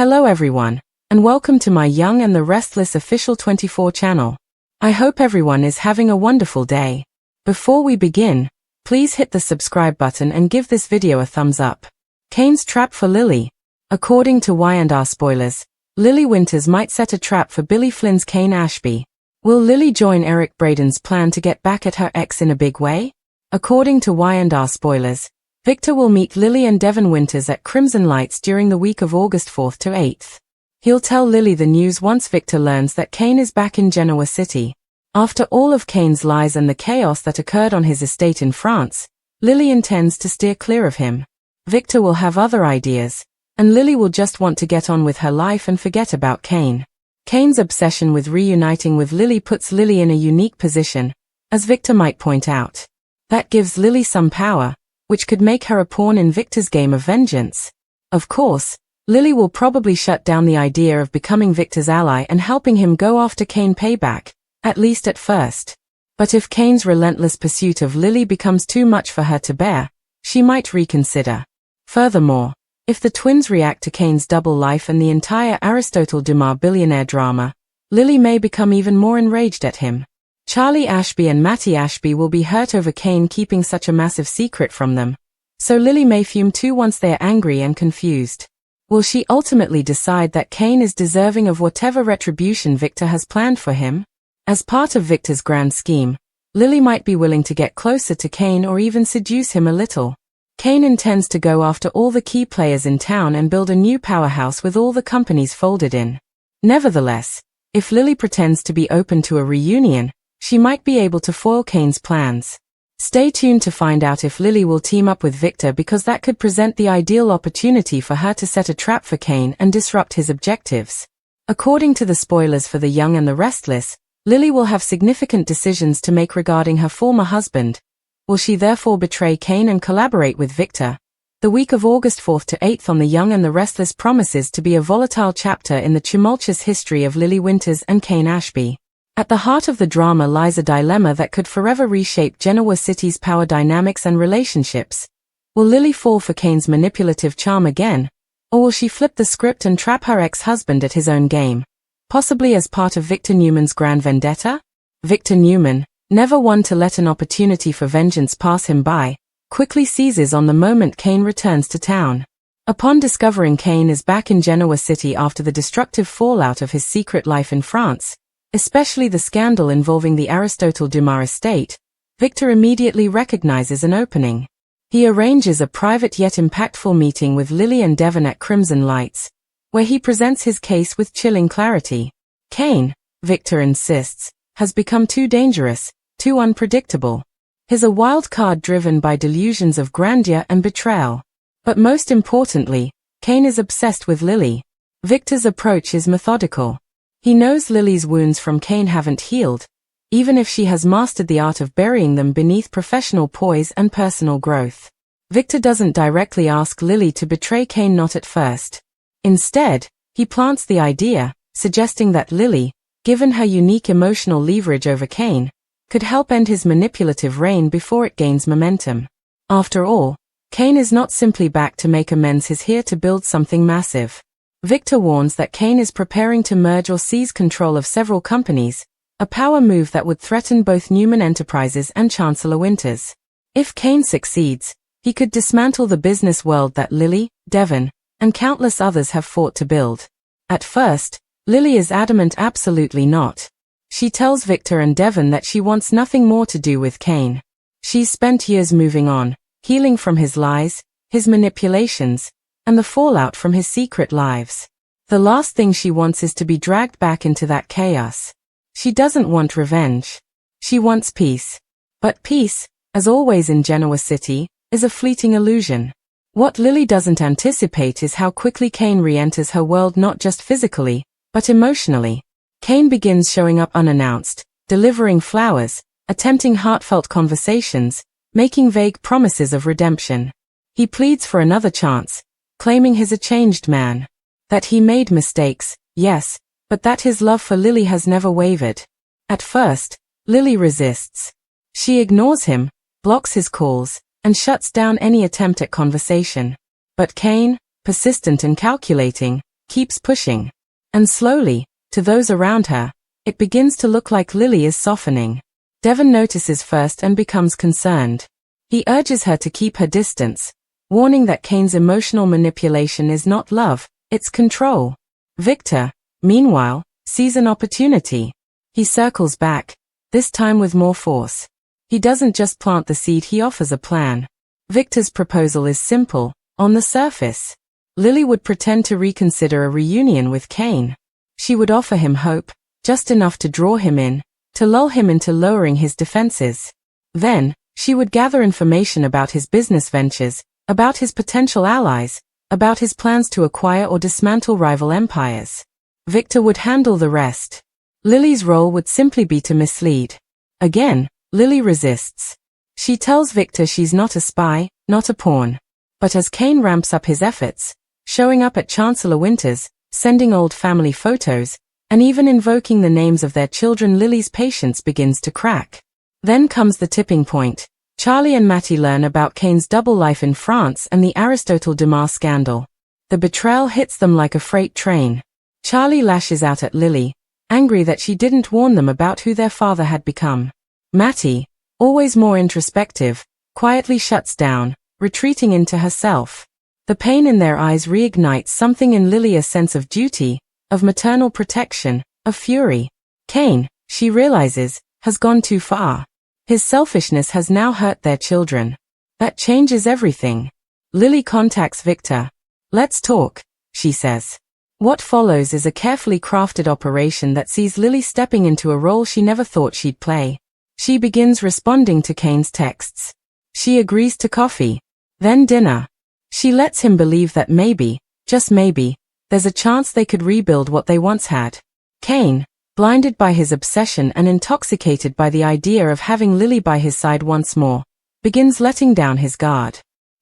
Hello everyone, and welcome to my Young and the Restless official 24 channel. I hope everyone is having a wonderful day. Before we begin, please hit the subscribe button and give this video a thumbs up. Kane's trap for Lily. According to Y&R spoilers, Lily Winters might set a trap for Billy Flynn's Kane Ashby. Will Lily join Eric Braeden's plan to get back at her ex in a big way? According to Y&R spoilers, Victor will meet Lily and Devon Winters at Crimson Lights during the week of August 4th to 8th. He'll tell Lily the news once Victor learns that Kane is back in Genoa City. After all of Kane's lies and the chaos that occurred on his estate in France, Lily intends to steer clear of him. Victor will have other ideas, and Lily will just want to get on with her life and forget about Kane. Kane's obsession with reuniting with Lily puts Lily in a unique position, as Victor might point out. That gives Lily some power, which could make her a pawn in Victor's game of vengeance. Of course, Lily will probably shut down the idea of becoming Victor's ally and helping him go after Kane Payback, at least at first. But if Kane's relentless pursuit of Lily becomes too much for her to bear, she might reconsider. Furthermore, if the twins react to Kane's double life and the entire Aristotle Dumas billionaire drama, Lily may become even more enraged at him. Charlie Ashby and Matty Ashby will be hurt over Kane keeping such a massive secret from them, so Lily may fume too once they are angry and confused. Will she ultimately decide that Kane is deserving of whatever retribution Victor has planned for him? As part of Victor's grand scheme, Lily might be willing to get closer to Kane or even seduce him a little. Kane intends to go after all the key players in town and build a new powerhouse with all the companies folded in. Nevertheless, if Lily pretends to be open to a reunion, she might be able to foil Kane's plans. Stay tuned to find out if Lily will team up with Victor, because that could present the ideal opportunity for her to set a trap for Kane and disrupt his objectives. According to the spoilers for The Young and the Restless, Lily will have significant decisions to make regarding her former husband. Will she therefore betray Kane and collaborate with Victor? The week of August 4th to 8th on The Young and the Restless promises to be a volatile chapter in the tumultuous history of Lily Winters and Kane Ashby. At the heart of the drama lies a dilemma that could forever reshape Genoa City's power dynamics and relationships. Will Lily fall for Kane's manipulative charm again, or will she flip the script and trap her ex-husband at his own game, possibly as part of Victor Newman's grand vendetta? Victor Newman, never one to let an opportunity for vengeance pass him by, quickly seizes on the moment Kane returns to town. Upon discovering Kane is back in Genoa City after the destructive fallout of his secret life in France, especially the scandal involving the Aristotle Dumas estate, Victor immediately recognizes an opening. He arranges a private yet impactful meeting with Lily and Devon at Crimson Lights, where he presents his case with chilling clarity. Kane, Victor insists, has become too dangerous, too unpredictable. He's a wild card driven by delusions of grandeur and betrayal. But most importantly, Kane is obsessed with Lily. Victor's approach is methodical. He knows Lily's wounds from Kane haven't healed, even if she has mastered the art of burying them beneath professional poise and personal growth. Victor doesn't directly ask Lily to betray Kane, not at first. Instead, he plants the idea, suggesting that Lily, given her unique emotional leverage over Kane, could help end his manipulative reign before it gains momentum. After all, Kane is not simply back to make amends, he's here to build something massive. Victor warns that Kane is preparing to merge or seize control of several companies, a power move that would threaten both Newman Enterprises and Chancellor Winters. If Kane succeeds, he could dismantle the business world that Lily, Devon, and countless others have fought to build. At first, Lily is adamant absolutely not. She tells Victor and Devon that she wants nothing more to do with Kane. She's spent years moving on, healing from his lies, his manipulations, and the fallout from his secret lives. The last thing she wants is to be dragged back into that chaos. She doesn't want revenge. She wants peace. But peace, as always in Genoa City, is a fleeting illusion. What Lily doesn't anticipate is how quickly Kane re-enters her world, not just physically, but emotionally. Kane begins showing up unannounced, delivering flowers, attempting heartfelt conversations, making vague promises of redemption. He pleads for another chance, claiming he's a changed man. That he made mistakes, yes, but that his love for Lily has never wavered. At first, Lily resists. She ignores him, blocks his calls, and shuts down any attempt at conversation. But Kane, persistent and calculating, keeps pushing. And slowly, to those around her, it begins to look like Lily is softening. Devon notices first and becomes concerned. He urges her to keep her distance, warning that Kane's emotional manipulation is not love, it's control. Victor, meanwhile, sees an opportunity. He circles back, this time with more force. He doesn't just plant the seed, he offers a plan. Victor's proposal is simple, on the surface. Lily would pretend to reconsider a reunion with Kane. She would offer him hope, just enough to draw him in, to lull him into lowering his defenses. Then, she would gather information about his business ventures, about his potential allies, about his plans to acquire or dismantle rival empires. Victor would handle the rest. Lily's role would simply be to mislead. Again, Lily resists. She tells Victor she's not a spy, not a pawn. But as Kane ramps up his efforts, showing up at Chancellor Winter's, sending old family photos, and even invoking the names of their children, Lily's patience begins to crack. Then comes the tipping point. Charlie and Mattie learn about Kane's double life in France and the Aristotle Dumas scandal. The betrayal hits them like a freight train. Charlie lashes out at Lily, angry that she didn't warn them about who their father had become. Mattie, always more introspective, quietly shuts down, retreating into herself. The pain in their eyes reignites something in Lily, a sense of duty, of maternal protection, of fury. Kane, she realizes, has gone too far. His selfishness has now hurt their children. That changes everything. Lily contacts Victor. Let's talk, she says. What follows is a carefully crafted operation that sees Lily stepping into a role she never thought she'd play. She begins responding to Kane's texts. She agrees to coffee, then dinner. She lets him believe that maybe, just maybe, there's a chance they could rebuild what they once had. Kane, blinded by his obsession and intoxicated by the idea of having Lily by his side once more, begins letting down his guard.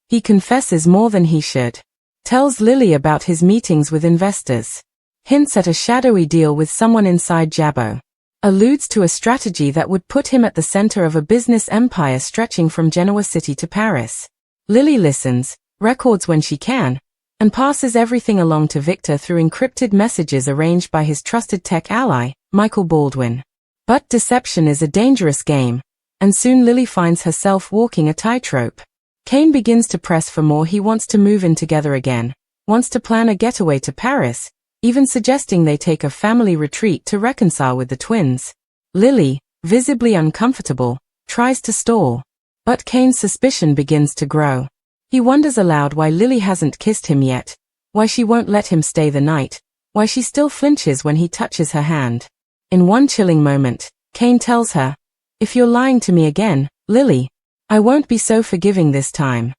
He confesses more than he should. Tells Lily about his meetings with investors. Hints at a shadowy deal with someone inside Jabbo. Alludes to a strategy that would put him at the center of a business empire stretching from Genoa City to Paris. Lily listens, records when she can, and passes everything along to Victor through encrypted messages arranged by his trusted tech ally, Michael Baldwin. But deception is a dangerous game, and soon Lily finds herself walking a tightrope. Kane begins to press for more. He wants to move in together again, wants to plan a getaway to Paris, even suggesting they take a family retreat to reconcile with the twins. Lily, visibly uncomfortable, tries to stall. But Kane's suspicion begins to grow. He wonders aloud why Lily hasn't kissed him yet, why she won't let him stay the night, why she still flinches when he touches her hand. In one chilling moment, Kane tells her, "If you're lying to me again, Lily, I won't be so forgiving this time."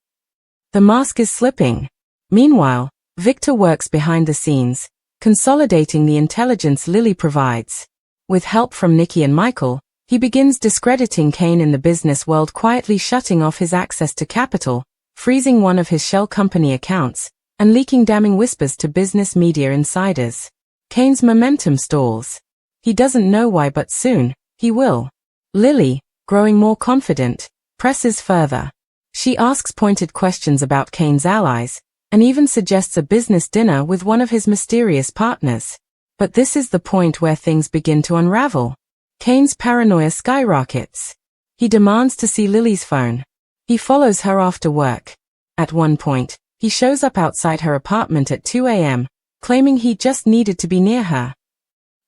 The mask is slipping. Meanwhile, Victor works behind the scenes, consolidating the intelligence Lily provides. With help from Nikki and Michael, he begins discrediting Kane in the business world, quietly shutting off his access to capital, freezing one of his shell company accounts, and leaking damning whispers to business media insiders. Kane's momentum stalls. He doesn't know why, but soon, he will. Lily, growing more confident, presses further. She asks pointed questions about Kane's allies, and even suggests a business dinner with one of his mysterious partners. But this is the point where things begin to unravel. Kane's paranoia skyrockets. He demands to see Lily's phone. He follows her after work. At one point, he shows up outside her apartment at 2 a.m., claiming he just needed to be near her.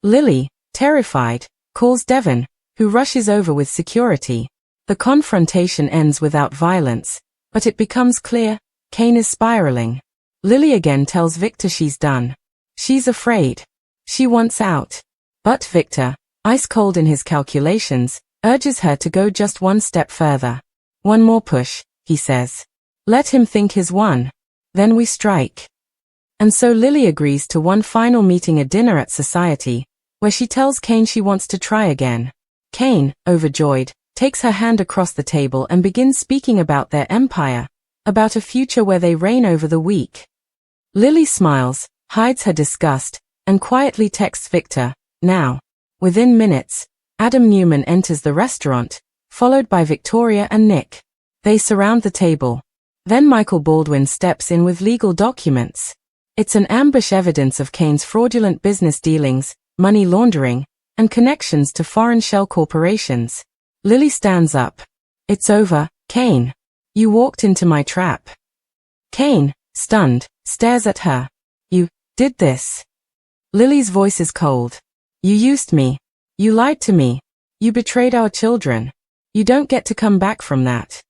Lily, terrified, calls Devon, who rushes over with security. The confrontation ends without violence, but it becomes clear, Kane is spiraling. Lily again tells Victor she's done. She's afraid. She wants out. But Victor, ice cold in his calculations, urges her to go just one step further. "One more push," he says. "Let him think he's won. Then we strike." And so Lily agrees to one final meeting, a dinner at Society, where she tells Kane she wants to try again. Kane, overjoyed, takes her hand across the table and begins speaking about their empire, about a future where they reign over the weak. Lily smiles, hides her disgust, and quietly texts Victor, "Now." Within minutes, Adam Newman enters the restaurant, followed by Victoria and Nick. They surround the table. Then Michael Baldwin steps in with legal documents. It's an ambush evidence of Kane's fraudulent business dealings, money laundering, and connections to foreign shell corporations. Lily stands up. It's over, Kane. You walked into my trap. Kane, stunned, stares at her. You did this. Lily's voice is cold. You used me. You lied to me. You betrayed our children. You don't get to come back from that.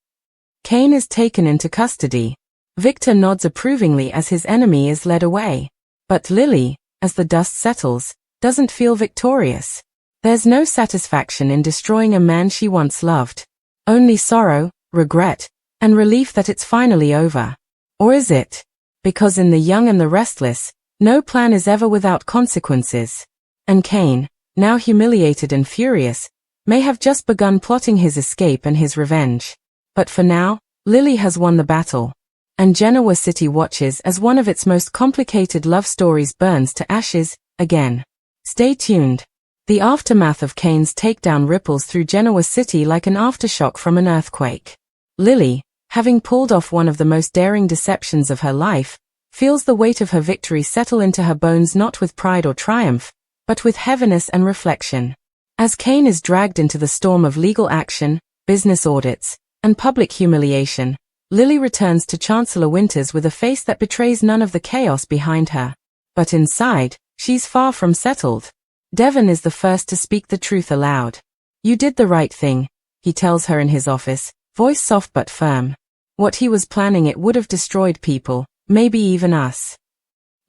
Kane is taken into custody. Victor nods approvingly as his enemy is led away. But Lily, as the dust settles, doesn't feel victorious. There's no satisfaction in destroying a man she once loved. Only sorrow, regret, and relief that it's finally over. Or is it? Because in The Young and the Restless, no plan is ever without consequences. And Kane, now humiliated and furious, may have just begun plotting his escape and his revenge. But for now, Lily has won the battle. And Genoa City watches as one of its most complicated love stories burns to ashes, again. Stay tuned. The aftermath of Kane's takedown ripples through Genoa City like an aftershock from an earthquake. Lily, having pulled off one of the most daring deceptions of her life, feels the weight of her victory settle into her bones, not with pride or triumph, but with heaviness and reflection. As Kane is dragged into the storm of legal action, business audits, and public humiliation, Lily returns to Chancellor Winters with a face that betrays none of the chaos behind her. But inside, she's far from settled. Devon is the first to speak the truth aloud. You did the right thing, he tells her in his office, voice soft but firm. What he was planning, it would have destroyed people, maybe even us.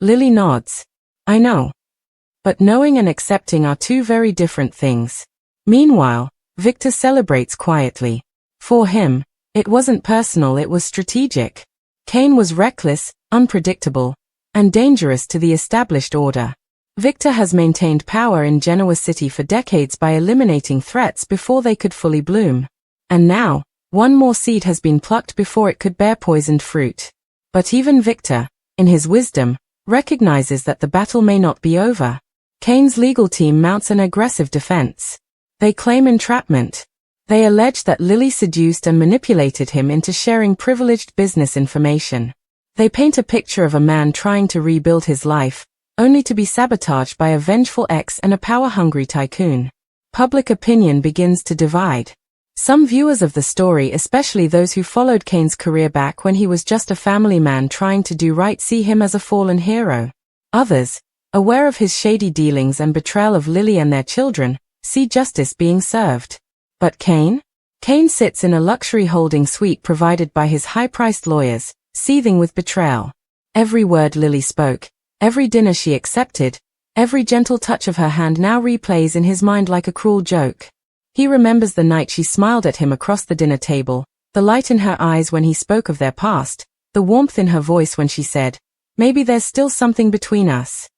Lily nods. I know. But knowing and accepting are two very different things. Meanwhile, Victor celebrates quietly. For him, it wasn't personal, it was strategic. Kane was reckless, unpredictable, and dangerous to the established order. Victor has maintained power in Genoa City for decades by eliminating threats before they could fully bloom. And now, one more seed has been plucked before it could bear poisoned fruit. But even Victor, in his wisdom, recognizes that the battle may not be over. Kane's legal team mounts an aggressive defense. They claim entrapment. They allege that Lily seduced and manipulated him into sharing privileged business information. They paint a picture of a man trying to rebuild his life, only to be sabotaged by a vengeful ex and a power-hungry tycoon. Public opinion begins to divide. Some viewers of the story, especially those who followed Kane's career back when he was just a family man trying to do right, see him as a fallen hero. Others, aware of his shady dealings and betrayal of Lily and their children, see justice being served. But Kane? Kane sits in a luxury holding suite provided by his high-priced lawyers, seething with betrayal. Every word Lily spoke, every dinner she accepted, every gentle touch of her hand now replays in his mind like a cruel joke. He remembers the night she smiled at him across the dinner table, the light in her eyes when he spoke of their past, the warmth in her voice when she said, "Maybe there's still something between us."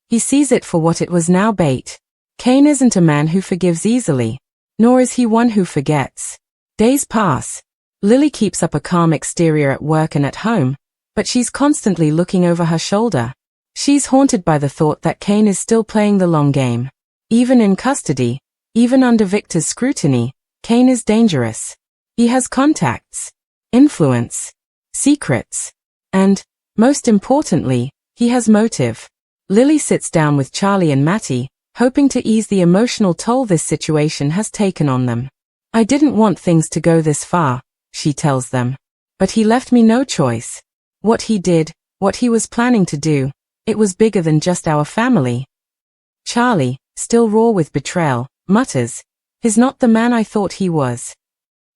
He sees it for what it was now: bait. Kane isn't a man who forgives easily, nor is he one who forgets. Days pass. Lily keeps up a calm exterior at work and at home, but she's constantly looking over her shoulder. She's haunted by the thought that Kane is still playing the long game. Even in custody, even under Victor's scrutiny, Kane is dangerous. He has contacts, influence, secrets, and, most importantly, he has motive. Lily sits down with Charlie and Matty, hoping to ease the emotional toll this situation has taken on them. "I didn't want things to go this far," she tells them. "But he left me no choice. What he did, what he was planning to do, it was bigger than just our family." Charlie, still raw with betrayal, mutters, "He's not the man I thought he was."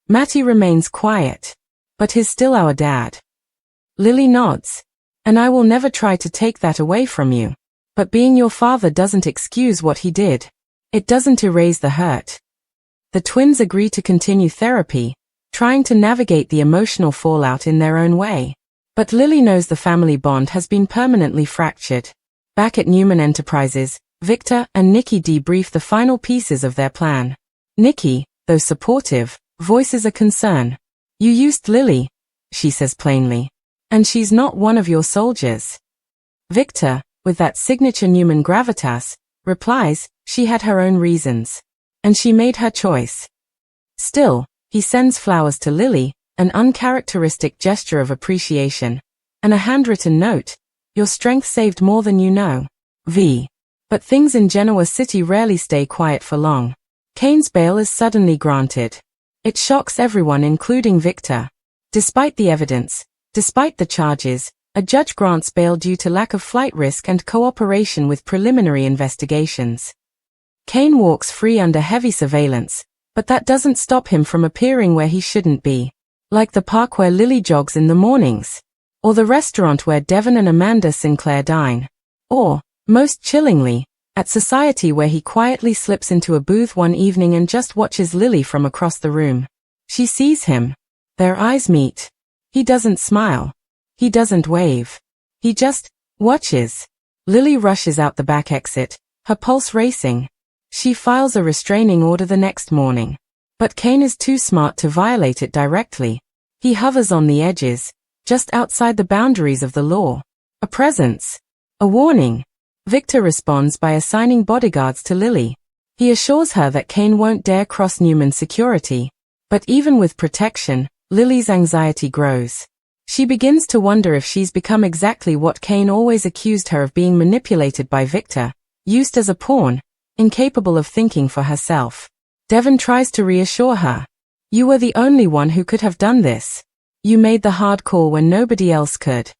Matty remains quiet. "But he's still our dad." Lily nods. "And I will never try to take that away from you. But being your father doesn't excuse what he did. It doesn't erase the hurt." The twins agree to continue therapy, trying to navigate the emotional fallout in their own way. But Lily knows the family bond has been permanently fractured. Back at Newman Enterprises, Victor and Nikki debrief the final pieces of their plan. Nikki, though supportive, voices a concern. "You used Lily," she says plainly. "And she's not one of your soldiers." Victor, with that signature Newman gravitas, replies, "She had her own reasons. And she made her choice." Still, he sends flowers to Lily, an uncharacteristic gesture of appreciation, and a handwritten note, Your strength saved more than you know. V. But things in Genoa City rarely stay quiet for long. Kane's bail is suddenly granted. It shocks everyone, including Victor. Despite the evidence, despite the charges, a judge grants bail due to lack of flight risk and cooperation with preliminary investigations. Kane walks free under heavy surveillance, but that doesn't stop him from appearing where he shouldn't be. Like the park where Lily jogs in the mornings. Or the restaurant where Devon and Amanda Sinclair dine. Or, most chillingly, at Society, where he quietly slips into a booth one evening and just watches Lily from across the room. She sees him. Their eyes meet. He doesn't smile. He doesn't wave. He just watches. Lily rushes out the back exit, her pulse racing. She files a restraining order the next morning. But Kane is too smart to violate it directly. He hovers on the edges, just outside the boundaries of the law. A presence. A warning. Victor responds by assigning bodyguards to Lily. He assures her that Kane won't dare cross Newman's security. But even with protection, Lily's anxiety grows. She begins to wonder if she's become exactly what Kane always accused her of, being manipulated by Victor, used as a pawn, incapable of thinking for herself. Devon tries to reassure her. You were the only one who could have done this. You made the hard call when nobody else could.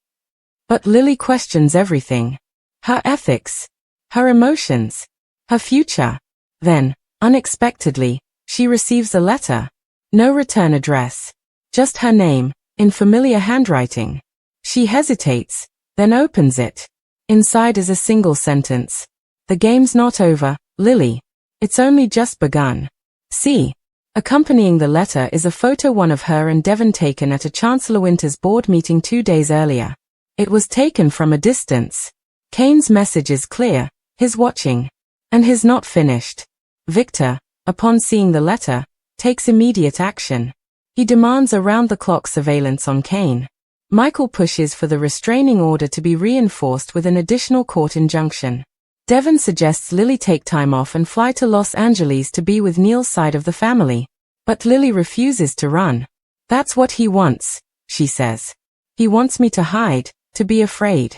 But Lily questions everything. Her ethics. Her emotions. Her future. Then, unexpectedly, she receives a letter. No return address. Just her name, in familiar handwriting. She hesitates, then opens it. Inside is a single sentence. The game's not over, Lily. It's only just begun. See. Accompanying the letter is a photo one of her and Devon taken at a Chancellor Winters board meeting 2 days earlier. It was taken from a distance. Kane's message is clear, his watching. And his not finished. Victor, upon seeing the letter, takes immediate action. He demands around-the-clock surveillance on Kane. Michael pushes for the restraining order to be reinforced with an additional court injunction. Devon suggests Lily take time off and fly to Los Angeles to be with Neil's side of the family. But Lily refuses to run. That's what he wants, she says. He wants me to hide, to be afraid.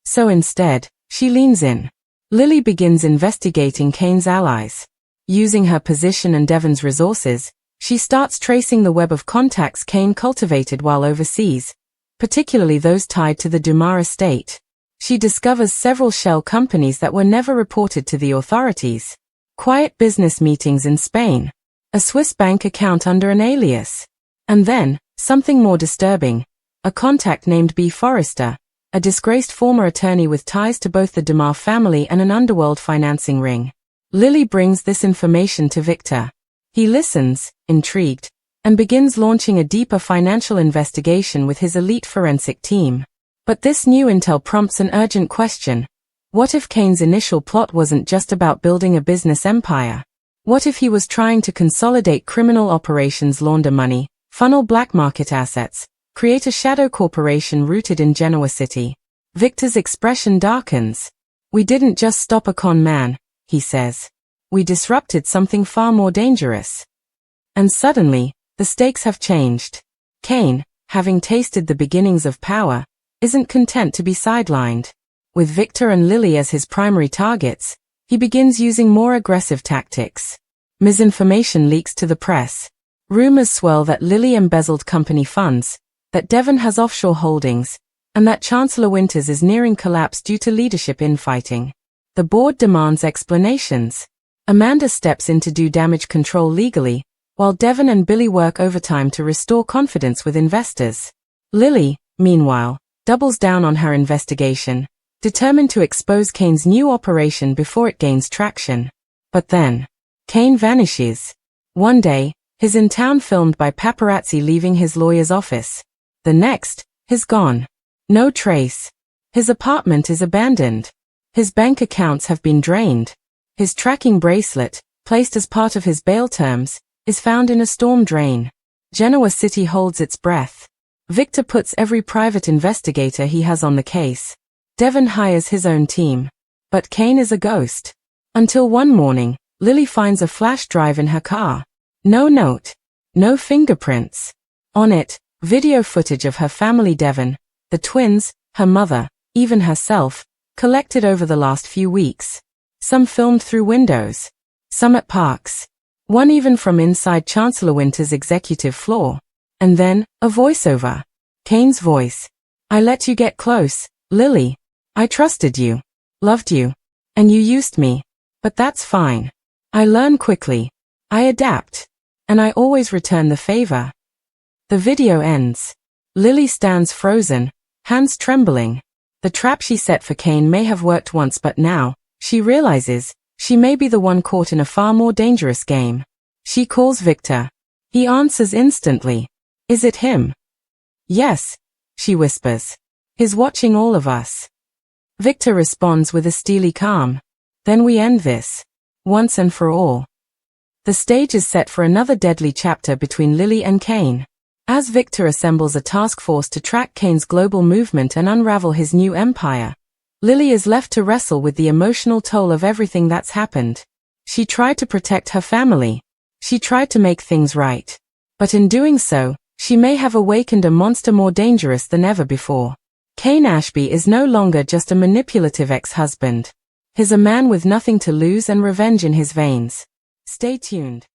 So instead, she leans in. Lily begins investigating Kane's allies. Using her position and Devon's resources, she starts tracing the web of contacts Kane cultivated while overseas, particularly those tied to the Dumas estate. She discovers several shell companies that were never reported to the authorities. Quiet business meetings in Spain. A Swiss bank account under an alias. And then, something more disturbing. A contact named B. Forrester, a disgraced former attorney with ties to both the Dumas family and an underworld financing ring. Lily brings this information to Victor. He listens, intrigued, and begins launching a deeper financial investigation with his elite forensic team. But this new intel prompts an urgent question. What if Kane's initial plot wasn't just about building a business empire? What if he was trying to consolidate criminal operations, launder money, funnel black market assets, create a shadow corporation rooted in Genoa City? Victor's expression darkens. We didn't just stop a con man, he says. We disrupted something far more dangerous. And suddenly, the stakes have changed. Kane, having tasted the beginnings of power, isn't content to be sidelined. With Victor and Lily as his primary targets, he begins using more aggressive tactics. Misinformation leaks to the press. Rumors swirl that Lily embezzled company funds, that Devon has offshore holdings, and that Chancellor Winters is nearing collapse due to leadership infighting. The board demands explanations. Amanda steps in to do damage control legally, while Devon and Billy work overtime to restore confidence with investors. Lily, meanwhile, doubles down on her investigation, determined to expose Kane's new operation before it gains traction. But then, Kane vanishes. One day, he's in town filmed by paparazzi leaving his lawyer's office. The next, he's gone. No trace. His apartment is abandoned. His bank accounts have been drained. His tracking bracelet, placed as part of his bail terms, is found in a storm drain. Genoa City holds its breath. Victor puts every private investigator he has on the case. Devon hires his own team. But Kane is a ghost. Until one morning, Lily finds a flash drive in her car. No note. No fingerprints. On it, video footage of her family, Devon, the twins, her mother, even herself, collected over the last few weeks. Some filmed through windows. Some at parks. One even from inside Chancellor Winter's executive floor. And then, a voiceover. Kane's voice. I let you get close, Lily. I trusted you. Loved you. And you used me. But that's fine. I learn quickly. I adapt. And I always return the favor. The video ends. Lily stands frozen, hands trembling. The trap she set for Kane may have worked once, but now, she realizes, she may be the one caught in a far more dangerous game. She calls Victor. He answers instantly. Is it him? Yes, she whispers. He's watching all of us. Victor responds with a steely calm. Then we end this. Once and for all. The stage is set for another deadly chapter between Lily and Kane. As Victor assembles a task force to track Kane's global movement and unravel his new empire, Lily is left to wrestle with the emotional toll of everything that's happened. She tried to protect her family. She tried to make things right. But in doing so, she may have awakened a monster more dangerous than ever before. Kane Ashby is no longer just a manipulative ex-husband. He's a man with nothing to lose and revenge in his veins. Stay tuned.